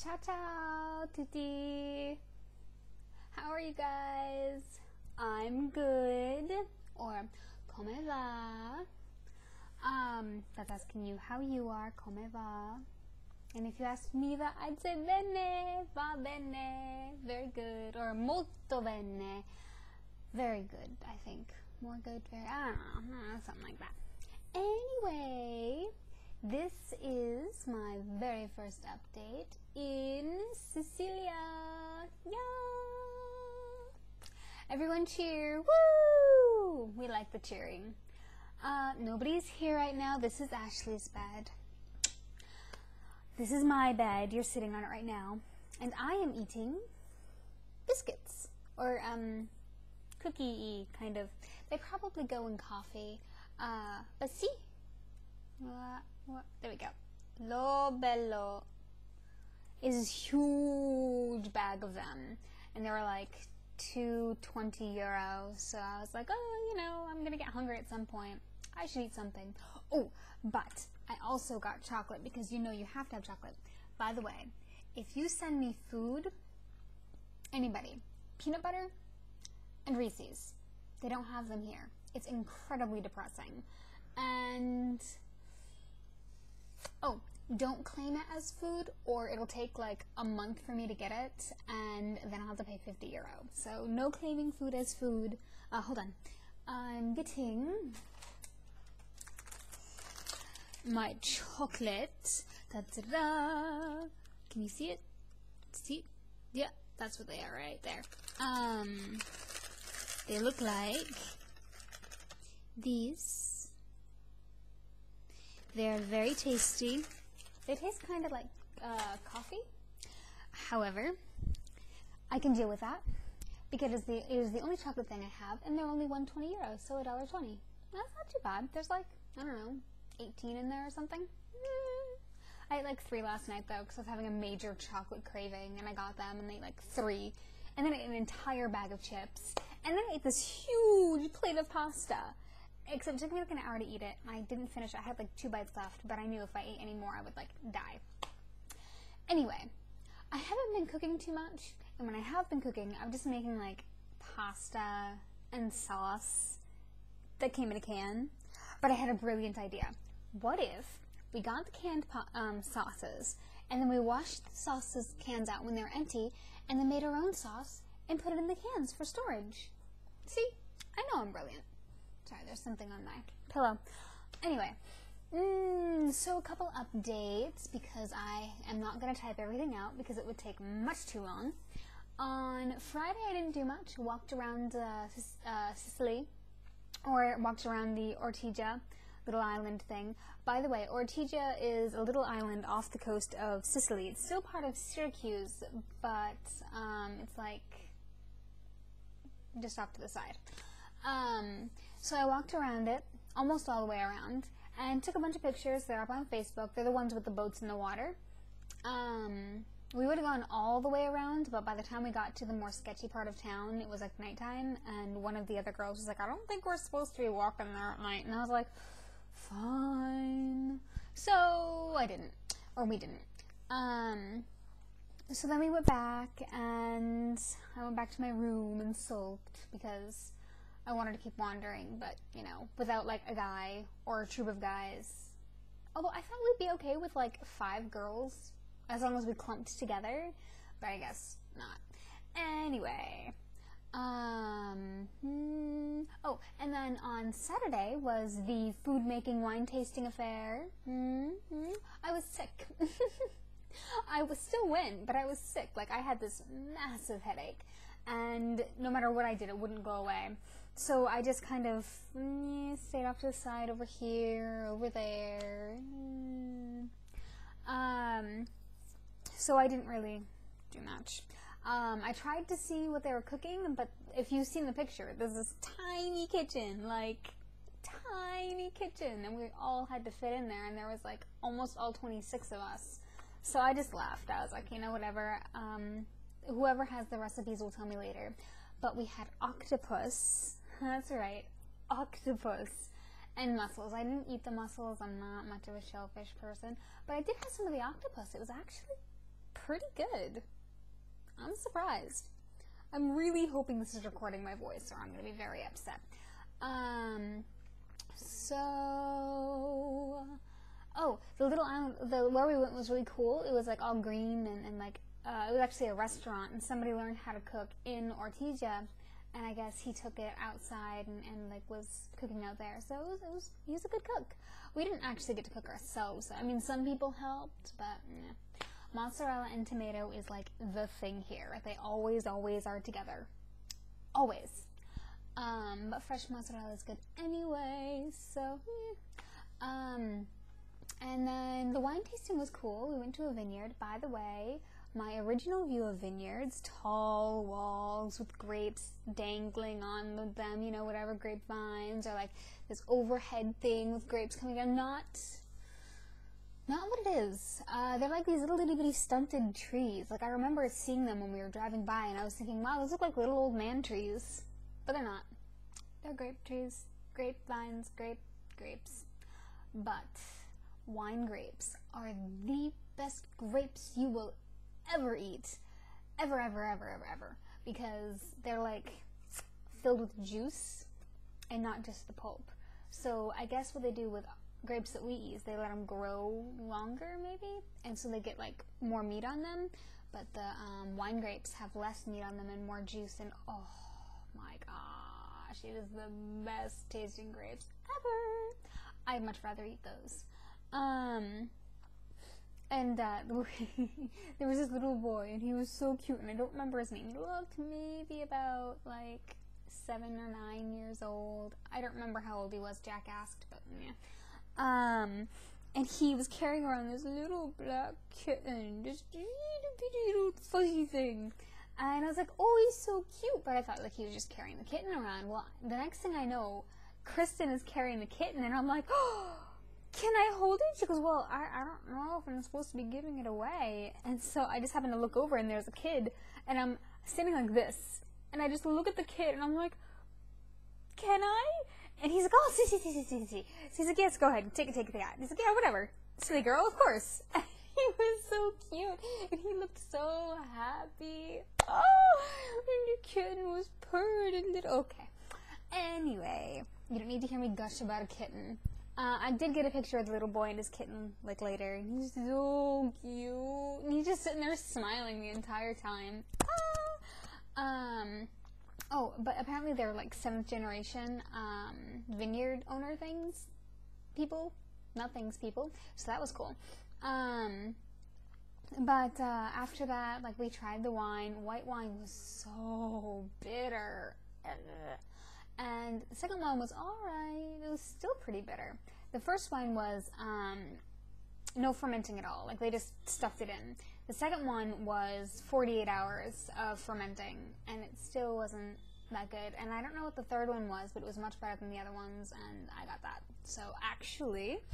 Ciao ciao tutti! How are you guys? I'm good. Or come va? That's asking you how you are, come va? And if you ask me that, I'd say bene, va bene, very good, or molto bene, very good, I think. More good, very, I don't know, something like that. Anyway, this is my very first update in Sicilia. Yeah! Everyone cheer, woo! We like the cheering. Nobody's here right now. This is Ashley's bed. This is my bed. You're sitting on it right now. And I am eating biscuits, or cookie-y, kind of. They probably go in coffee. But see? There we go. Lo bello is a huge bag of them. And they were like €2.20. So I was like, oh, I'm going to get hungry at some point. I should eat something. Oh, but I also got chocolate because you have to have chocolate. By the way, if you send me food, anybody, peanut butter and Reese's, they don't have them here. It's incredibly depressing. And, oh, don't claim it as food or it'll take like a month for me to get it and then I'll have to pay €50. So no claiming food as food. Hold on. I'm getting my chocolate. Da-da-da. Can you see it? See? Yeah, that's what they are right there. They look like these. They're very tasty. They taste kind of like coffee. However, I can deal with that because it is the only chocolate thing I have, and they're only €120, so $1.20. That's not too bad. There's like, I don't know, 18 in there or something. I ate like 3 last night though because I was having a major chocolate craving, and I got them and I ate like 3, and then I ate an entire bag of chips, and then I ate this huge plate of pasta. Except it took me like an hour to eat it. I didn't finish it. I had like 2 bites left, but I knew if I ate any more, I would like die. Anyway, I haven't been cooking too much, and when I have been cooking, I'm just making like pasta and sauce that came in a can. But I had a brilliant idea. What if we got the canned sauces, and then we washed the sauces cans out when they were empty, and then made our own sauce and put it in the cans for storage? See? I know I'm brilliant. Sorry, there's something on my pillow. Anyway, so a couple updates because I am not going to type everything out because it would take much too long. On Friday, I didn't do much. Walked around Sicily, or walked around the Ortigia little island thing. By the way, Ortigia is a little island off the coast of Sicily. It's still part of Syracuse, but it's like just off to the side. So I walked around it, almost all the way around, and took a bunch of pictures. They're up on Facebook. They're the ones with the boats in the water. We would have gone all the way around, but by the time we got to the more sketchy part of town, it was like nighttime, and one of the other girls was like, I don't think we're supposed to be walking there at night. And I was like, fine. So I didn't, or we didn't. So then we went back, and I went back to my room and sulked because I wanted to keep wandering, but, without, like, a guy or a troop of guys. Although I thought we'd be okay with, like, 5 girls, as long as we clumped together, but I guess not. Anyway, oh, and then on Saturday was the food-making, wine-tasting affair. I was sick. I was still win, but I was sick. Like, I had this massive headache, and no matter what I did, it wouldn't go away. So I just kind of stayed off to the side over here, over there. So I didn't really do much. I tried to see what they were cooking, but if you've seen the picture, there's this tiny kitchen, like tiny kitchen, and we all had to fit in there, and there was like almost all 26 of us. So I just laughed. I was like, whatever. Whoever has the recipes will tell me later. But we had octopus. That's right, octopus and mussels. I didn't eat the mussels. I'm not much of a shellfish person, but I did have some of the octopus. It was actually pretty good. I'm surprised. I'm really hoping this is recording my voice, or I'm going to be very upset. The little island, where we went was really cool. It was like all green and like, it was actually a restaurant, and somebody learned how to cook in Ortigia, and I guess he took it outside and like was cooking out there. So he was a good cook. We didn't actually get to cook ourselves. I mean, some people helped, but yeah. Mozzarella and tomato is like the thing here. They always are together. Always. But fresh mozzarella is good anyway, so yeah. And then the wine tasting was cool. We went to a vineyard. By the way, my original view of vineyards, tall walls with grapes dangling on them, you know, whatever, grapevines, or like this overhead thing with grapes coming down, not what it is. They're like these little itty bitty stunted trees. Like, I remember seeing them when we were driving by, and I was thinking, wow, those look like little old man trees. But they're not. They're grape trees, grapevines, grapes. But wine grapes are the best grapes you will ever eat. Ever. Because they're like filled with juice and not just the pulp. So I guess what they do with grapes that we eat is they let them grow longer, maybe, and so they get like more meat on them. But the wine grapes have less meat on them and more juice, and oh my gosh, it is the best tasting grapes ever. I'd much rather eat those. There was this little boy, and he was so cute, and I don't remember his name. He looked maybe about like 7 or 9 years old. I don't remember how old he was. Jack asked, but yeah. And he was carrying around this little black kitten, this little fuzzy thing. And I was like, oh, he's so cute. But I thought like he was just carrying the kitten around. Well, the next thing I know, Kristen is carrying the kitten, and I'm like, oh, can I hold it? She goes, well, I don't know if I'm supposed to be giving it away. And so I just happened to look over, and there's a kid, and I'm standing like this. And I just look at the kid, and I'm like, can I? And he's like, oh, see. So he's like, yes, go ahead, take it. He's like, yeah, whatever. Silly girl, of course. And he was so cute, and he looked so happy. Oh, and the kitten was purred and did okay. Anyway, you don't need to hear me gush about a kitten. I did get a picture of the little boy and his kitten, like, later, and he's so cute. And he's just sitting there smiling the entire time. Oh, but apparently they're like 7th generation vineyard owner people, so that was cool. But after that, like, we tried the wine. White wine was so bitter. And the second one was alright. It was still pretty bitter. The first wine was no fermenting at all. Like, they just stuffed it in. The second one was 48 hours of fermenting, and it still wasn't that good. And I don't know what the third one was, but it was much better than the other ones, and I got that. So actually,